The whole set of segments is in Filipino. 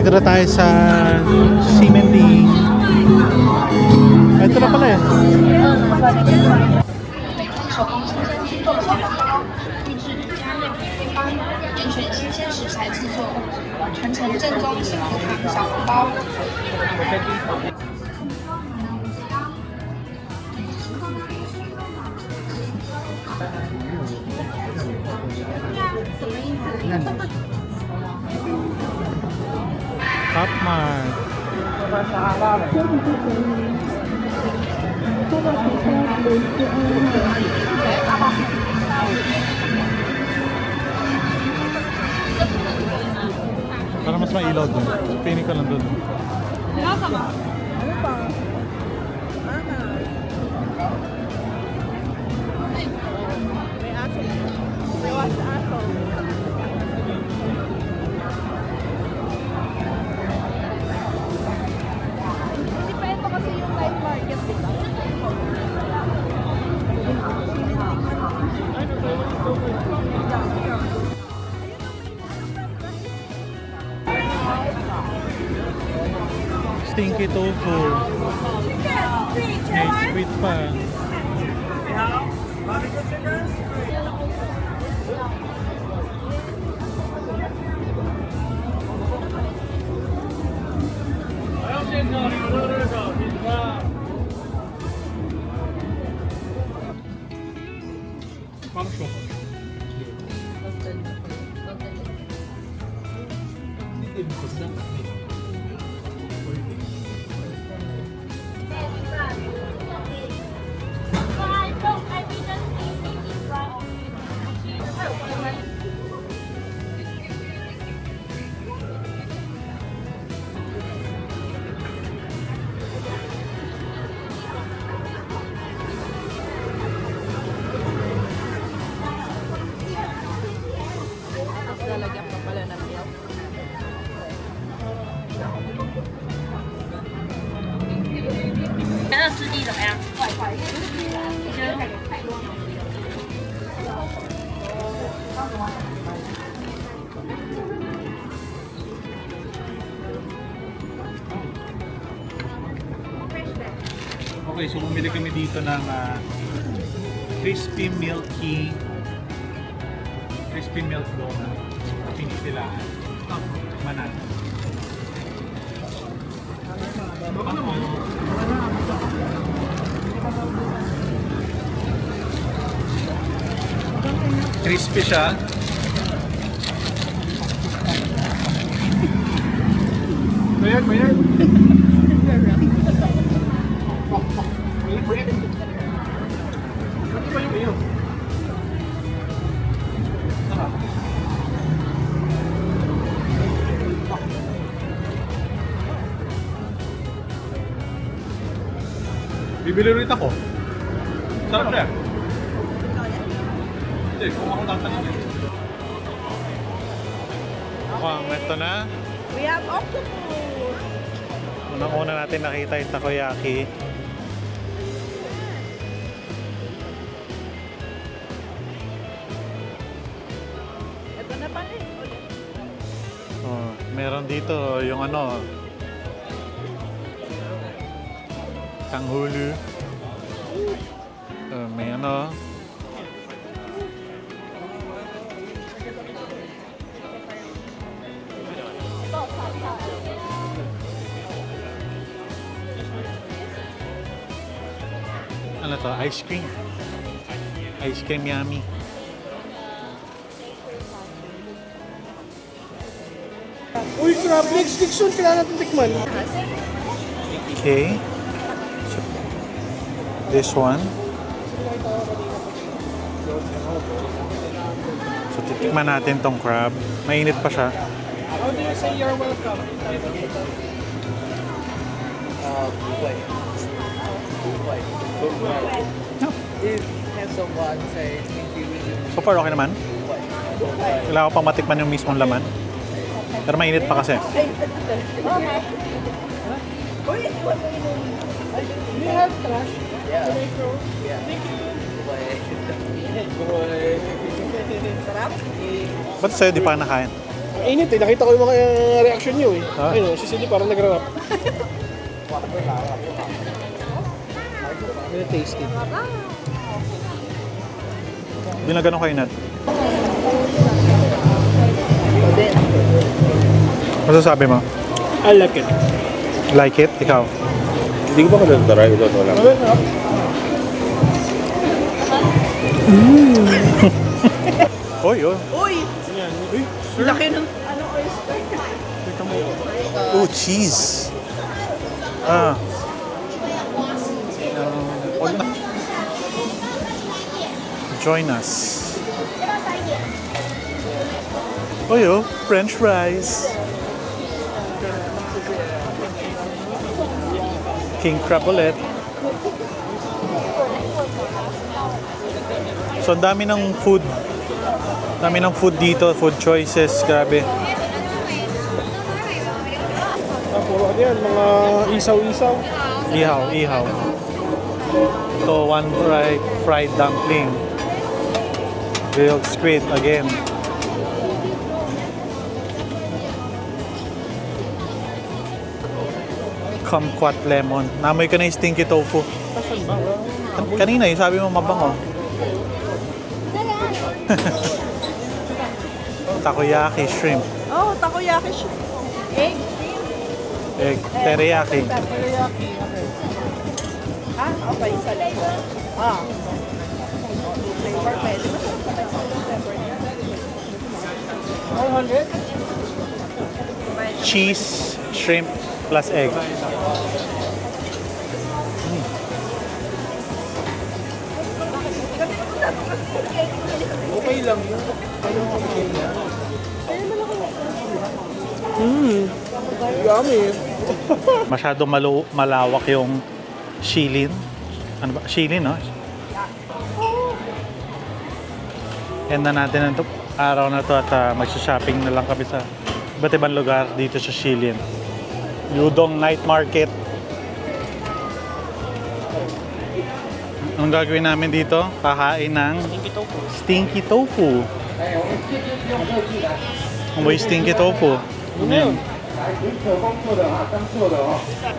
Dito na tayo sa Ximending. Ay, ito na pala eh. 手工清蒸鸡肉小包包，秘制独家内皮配方，严选新鲜食材制作，传承正宗幸福堂小笼包。Popmart. Para mas mailaw dun. Pinig ka lang dun. Hindi pa ito kasi yung night market, di ba? Stinky tofu. May sweet pa. Tapos lalagyan pa pala ng milk. Okay, so bumili kami dito ng crispy milky milk donut. Pinisilaan. Manan. Crispy siya. Mayag, mayag. Bibili ulit ako. Sarap siya. Hindi, kung ako tatanungin. Mukhang ito na. We have octopus! Unang-una natin nakita yung takoyaki. Ito na pala eh. Oh, meron dito yung ano, tanghulu. May ano, ano to, ice cream. Ice cream yummy. Uy, crab legs, Dixon, kailangan natin tikman. Okay. This one. So titikman natin tong crab. Mainit pa siya. How do you say you're welcome? Have someone say thank you. So far okay naman. Kailangan ko pang matikman yung mismong laman. Pero mainit pa kasi. Do you have trash? Yeah. Can I throw? Yeah. Thank you. Sarap? Ba't sa'yo di pa nakain? Ang init eh. Nakita ko yung mga reaction nyo eh. Ah. Ayun, si Cindy parang nagra-rap. Very tasty. Binagano kayo Nat? Masasabi mo? I like it. Like it? Ikaw? Hindi ko pa kadadara ito ito lang. Oy, oh. Uy! Laki ng ano oyster. Oh, cheese. Ah. Huwag na. Join us. Oy, oh. French fries. King crab ulit. So, ang dami ng food. Dami ng food dito. Food choices. Grabe. Puro ano yan, mga isaw-isaw. Ihaw, ihaw. Ito, one fried dumpling. Grilled squid again. Kumquat lemon. Namoy ko na yung stinky tofu. Kanina yung sabi mo mabango. Takoyaki shrimp. Oh, takoyaki siya. Egg. Egg teriyaki. Teriyaki. Ah, okay. Isa lang. Ah. Flavor pwede. Masarap pa tayo sa flavor niya. 100? Cheese, shrimp, plus egg. Okay lang yun. Yummy. Masyado malawak yung shilin. Ano ba? Shilin, no? End na natin ang araw na to at magsha-shopping na lang kami sa iba't ibang lugar dito sa Shilin. Yudong Night Market. Anong gagawin namin dito? Kakain ng stinky tofu. Amoy stinky tofu. Ano yun?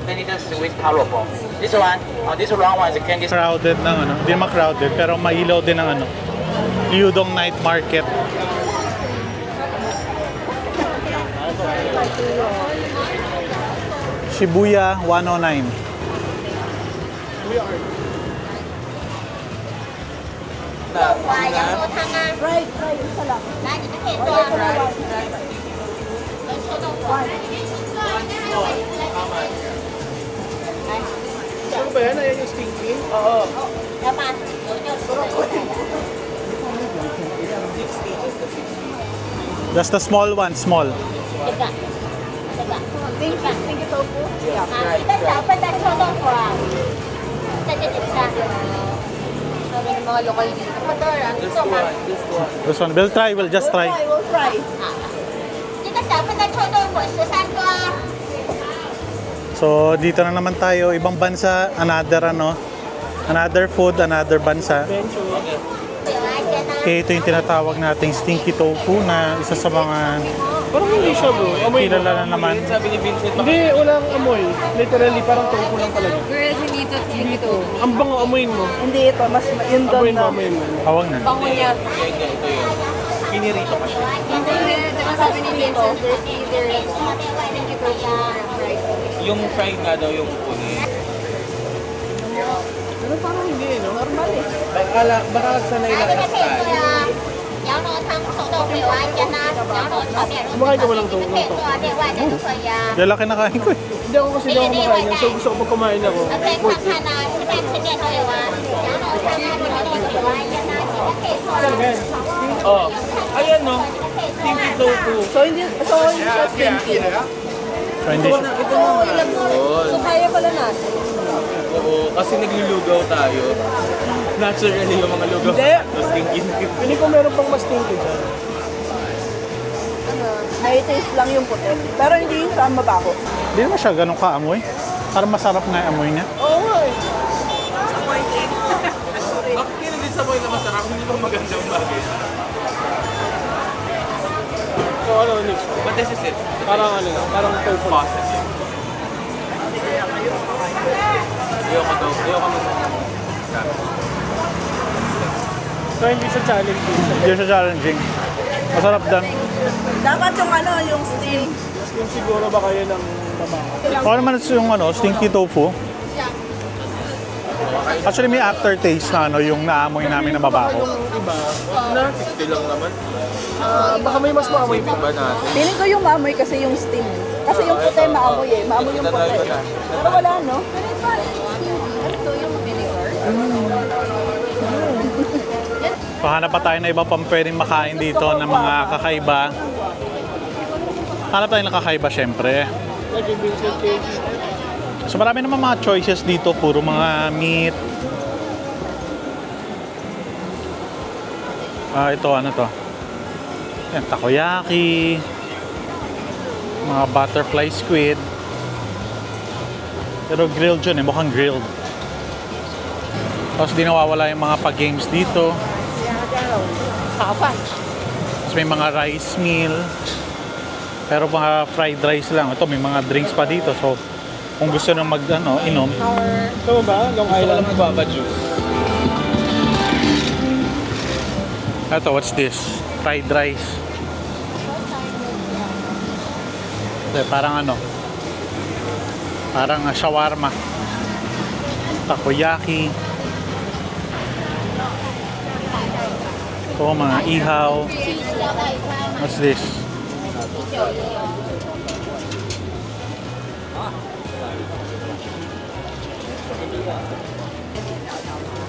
Then it has with color bomb. This one, this round one is candy. Crowded ng ano. Hindi naman crowded pero mailaw din ng ano. Yudong Night Market. Shibuya 109. Right, right. Isa lang. Ano ba yan? Ayan yung stinky? Oo. Just the small one, small. Stinky tofu? Yeah. 一个小份的臭豆腐啊，在这里吃啊。 Mga lokal dito. This one, this one. This one, we'll try, we'll just try. We'll try. 这个小份的臭豆腐13个。 So, dito na naman tayo, ibang bansa, another food, another bansa. Okay, ito yung tinatawag nating stinky tofu na isa sa mga Parang hindi siya bro. Amoy mo. kilala na naman. Sabi ni Vincent, Hindi, walang amoy. Literally, parang tofu lang talaga. Girls, hindi ito. Ang bango amoyin mo. Hindi ito. Mas yun doon Amoyin mo, na. amoyin mo. Tawag na. Bango niya. ito yun. Pinirito pa siya. Hindi, diba sabi ni Vincent, there's either stinky tofu or fried. Yung fried nga daw yung kunin. Pero parang hindi, no? Normal eh. Baka sanay 来 lang 这 na 边可以 style. 做啊，羊肉汤、臭豆腐有啊，煎啊，羊肉炒面、肉丝炒面，你们可以做啊，内外的都可以啊。 Lalaki na kain ko eh. Hindi ako kasi hindi ako kumakain yan. So gusto ko pag kumain ako. 那可以看看呐，吃饭吃面都有啊，羊肉汤啊、臭豆腐有啊，煎啊，你们可以做啊。 Oh, ayan no. Stinky tofu. So, hindi siya stinky. So, hindi siya. So, kaya pala natin. Oo, kasi naglulugaw tayo. Naturally yung mga lugaw. Hindi. Tapos stinky. Hindi ko meron pang mas stinky dyan. May taste lang yung puti. Pero hindi yung sa mabaho. Hindi naman siya ganun kaamoy. Parang masarap nga yung amoy niya. Oo nga eh. Bakit kaya din sa boy na masarap? Hindi ba magandang bagay? ano, Nick. But this is it. Parang ano lang, parang tofu. Possibly. Ayoko daw. Ayoko naman. So, hindi siya challenging. Hindi siya challenging. Masarap din. Dapat yung ano, yung steam. Yung siguro ba kayo ng mabaho? O naman yung ano, stinky tofu. Actually, may aftertaste na ano, yung naamoy namin na mabaho. Yung iba, 60 lang naman. baka may mas maamoy pa. Iba natin. Feeling ko yung maamoy kasi yung steam. Kasi yung puti maamoy eh. Maamoy yung puti. Pero wala, no? Pahanap pa tayo na iba pang pwedeng makain dito ng mga kakaiba. Hanap tayo ng kakaiba syempre. Like yung Vincent cake. So marami naman mga choices dito, puro mga meat. Ito ano to? Yan, takoyaki. Mga butterfly squid. Pero grilled yun eh, mukhang grilled. Tapos di nawawala yung mga pa-games dito. Tapos may mga rice meal. Pero mga fried rice lang. Ito may mga drinks pa dito. So kung gusto nang mag ano, inom. Ito ba? Long Gusto ko Island. lang magbaba juice. Ito, what's this? Fried rice. Ito, parang ano? Parang shawarma. Takoyaki. Ito, mga ihaw. What's this?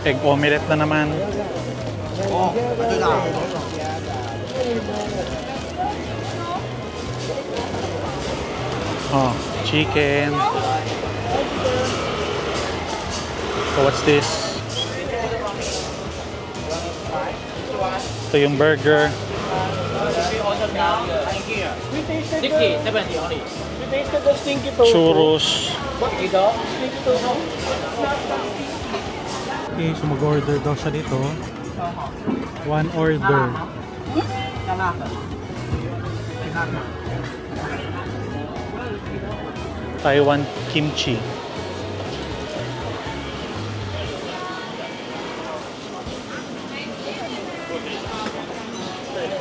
Egg omelette na naman. Oh, chicken. So what's this? Ito yung burger. We tasted the stinky tofu. Churros. Stinky tofu. Okay, so mag-order daw siya dito. One order. Taiwan kimchi.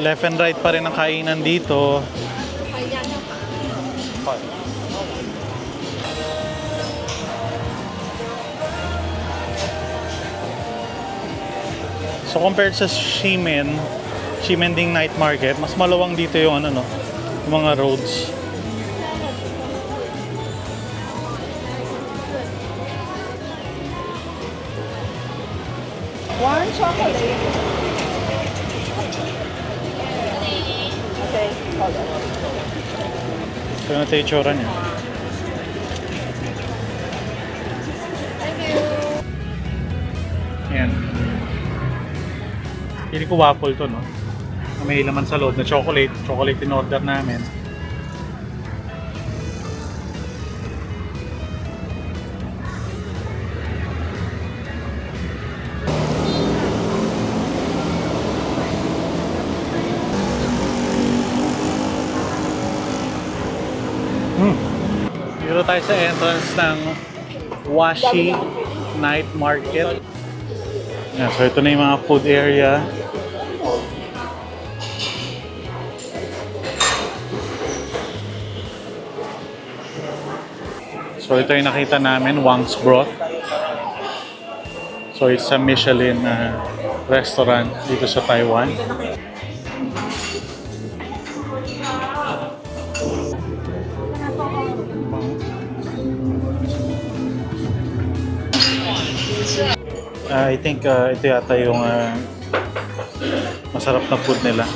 Left and right pa rin ang kainan dito. So compared sa Ximending Night Market, mas maluwang dito yung ano no, yung mga roads. One chocolate. Okay, hold on. So yun ito yung itsura niya. Ayan. Pili ko waffle to, no? May laman sa loob na chocolate. Chocolate in order namin. Dito tayo sa entrance ng Washi Night Market. Yeah, so ito na yung mga food area. So ito yung nakita namin, Wang's Broth. So it's a Michelin restaurant dito sa Taiwan. I think ito yata yung masarap na food nila.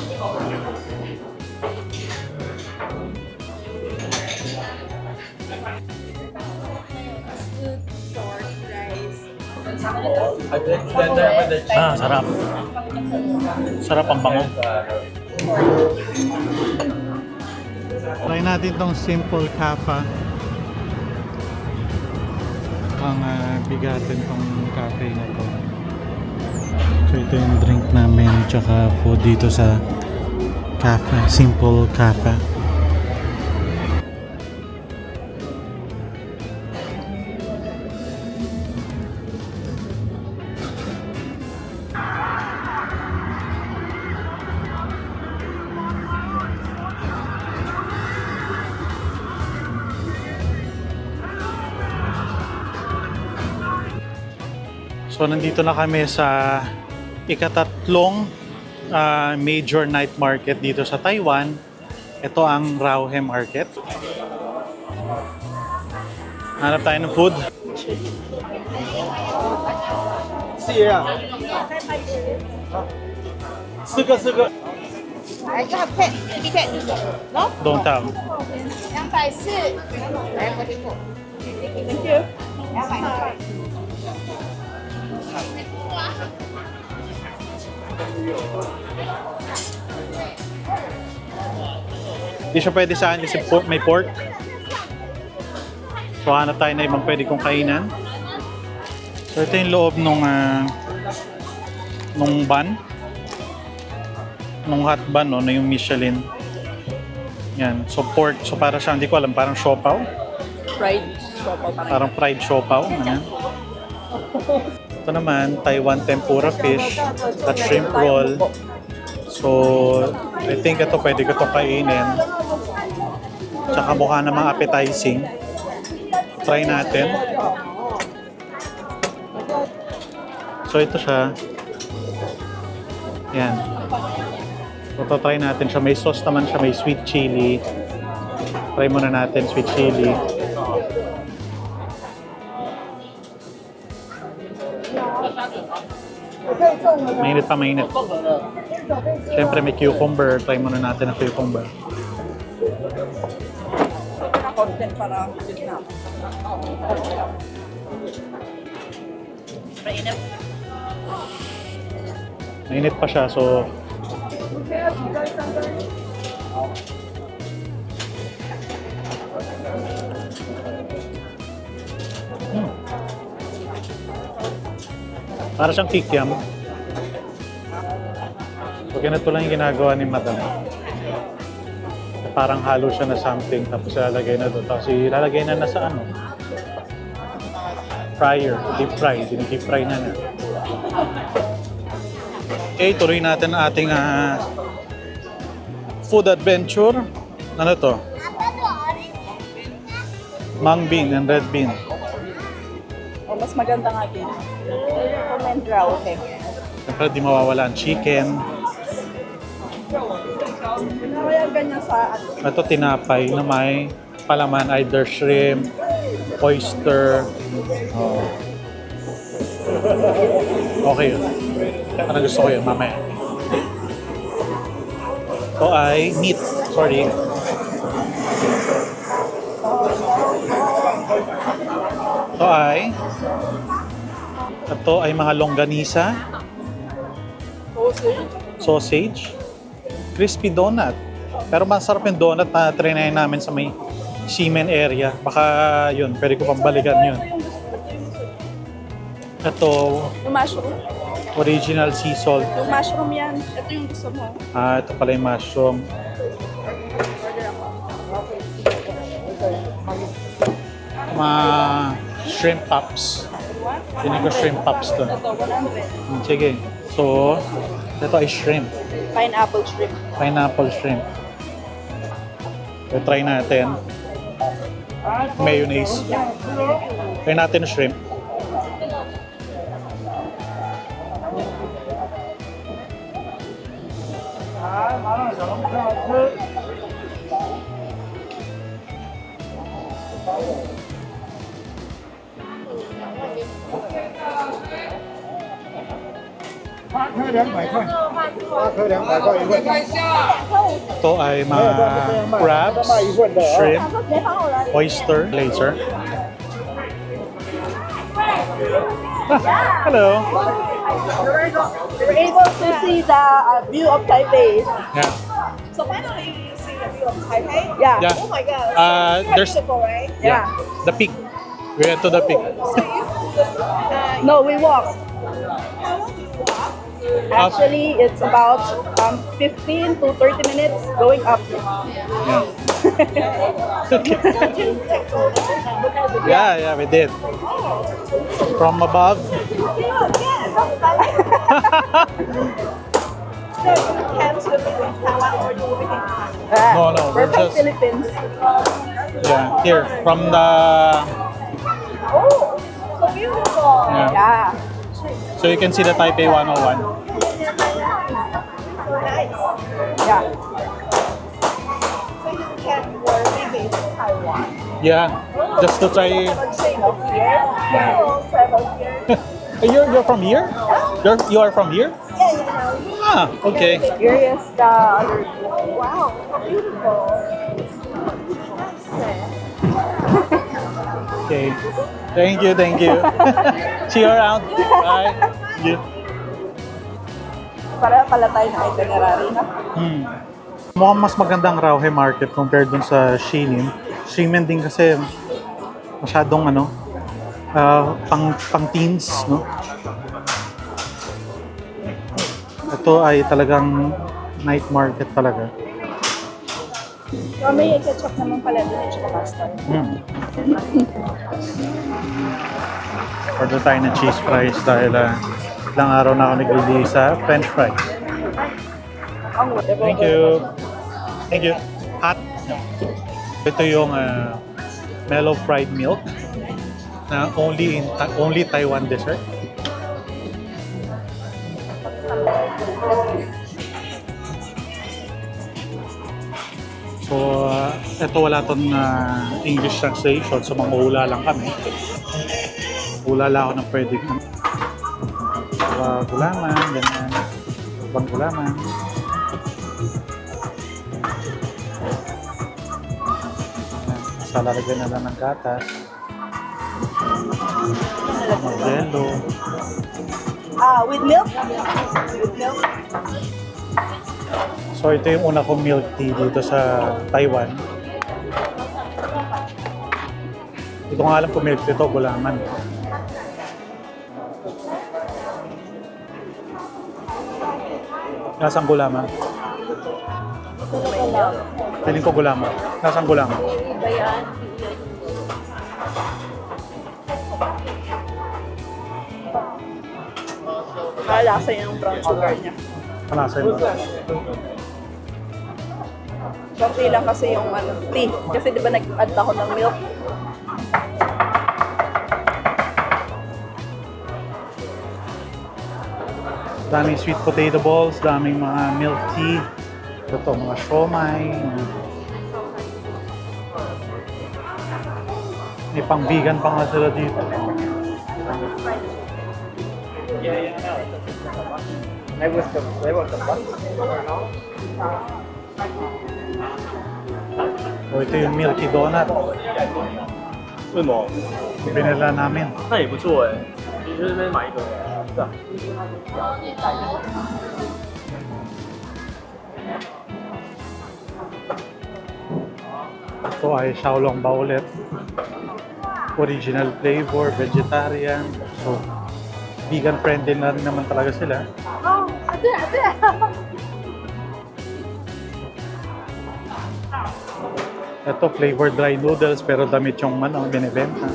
Sarap. Sarap ang bango. Try natin tong simple kaffa. Ang bigatin tong cafe na to. So ito yung drink namin tsaka food dito sa Cafe, simple cafe. So nandito na kami sa ikatatlong major night market dito sa Taiwan. Ito ang Rauhe Market. Hanap tayo ng food. Siya. Suga. 来这个配 ticket no Don't tell. 240，来我听过。 thank you 240。 Hindi siya pwede sa akin kasi may pork. So hanap tayo na ibang pwede kong kainan. So ito yung loob nung bun. Nung hot bun, no, na yung Michelin. Yan. So pork. So para siya, hindi ko alam, parang siopaw. fried siopaw Parang fried siopaw. Yan. Ito naman, Taiwan tempura fish at shrimp roll. So, I think ito pwede ko ito kainin. Tsaka mukha namang appetizing. Try natin. So, ito siya. Yan. So, ito try natin siya. May sauce naman siya. May sweet chili. Try muna natin sweet chili. Mainit pa, mainit. Siyempre may cucumber. Try muna natin ang cucumber. content para na. Mainit. Mainit pa siya, so... Para siyang kikiam. So, ganito lang yung ginagawa ni Madam. Parang halo siya na something, tapos ilalagay na doon. Tapos ilalagay na sa ano? Fryer, deep fry. Deep fry na na. Okay, tuloy natin ang ating food adventure. Ano to? Mung bean and red bean. O, mas maganda nga din. Comment raw, okay. Siyempre, di mawawala ang chicken. Kaya ganyan sa Ito tinapay na may palaman, either shrimp, oyster. Oh. Okay yun. Parang gusto ko yun mamaya. Ito ay meat. Sorry. Ito ay mga longganisa. Sausage. Crispy donut. Pero masarap yung donut na trinay namin sa may Ximen area. Baka yun, pwede ko pang balikan yun. Ito, yung mushroom. original sea salt. Yung mushroom yan. Ito yung gusto mo. Ito pala yung mushroom. Mga shrimp pops. Tinig ko shrimp pops to. Ito, 100. Sige. So, ito ay shrimp. Pineapple shrimp. Pineapple shrimp. So, try natin. Mayonnaise. Try natin yung shrimp. Ito ay mga crabs, shrimp, oyster, laser. Hello. We're able to see the view of Taipei. Yeah. So finally you see the view of Taipei? Yeah. Yeah. Oh my god. There's Beautiful, right? yeah. The peak. We went to the peak. No, we walk. How long do you walk? Actually, it's about 15 to 30 minutes going up. Yeah. Yeah, we did. From above. No, no, we're We're from just- Philippines. Yeah, here from the. Oh, so beautiful. Yeah. Yeah. So you can see the Taipei 101. Yeah. So you can visit Taiwan. Yeah, just to try. Here. Yeah. Travel here. You're from here? You are from here? Ah, okay. Here is the other. Wow, how beautiful. Okay. Thank you. See you around. Bye. Thank you. Para pala tayo na itinerary, no? Mukhang mas magandang Rauhe Market compared dun sa Shinin. Shinin din kasi masyadong pang teens, no? Ito ay talagang night market talaga. So, may ketchup naman pala doon at saka mustard. Order tayo ng cheese fries dahil ilang araw na ako naglili sa french fries. Thank you. Thank you. Hot. Ito yung mellow fried milk na only Taiwan dessert. So, ito wala tong English translation. So, mga hula lang kami. Hula lang ako ng pwedeng gulaman, ganyan. Ibang gulaman. Sa lalagyan na lang ng gatas. Modelo. With milk? With milk? So, ito yung una kong milk tea dito sa Taiwan. Hindi ko nga alam kung milk tea ito, gulaman. Nasaan gulaman? Piling ko gulaman. Nasaan gulaman? Malasa yung brown sugar niya. Nasaan yun? Shorty lang kasi yung tea. Kasi di ba nag-add ako ng milk? Daming sweet potato balls, daming mga milk tea. Ito, mga siomai. May pang vegan pa nga sila dito. So, ito yung milky donut. 为什么？ Pinila namin. 那也不错哎，你去那边买一个，是啊。 Ito ay Xiaolong Bao ulit. Original flavor, vegetarian. So, vegan friendly na rin naman talaga sila. Ito, flavored dry noodles pero damit yung binibenta.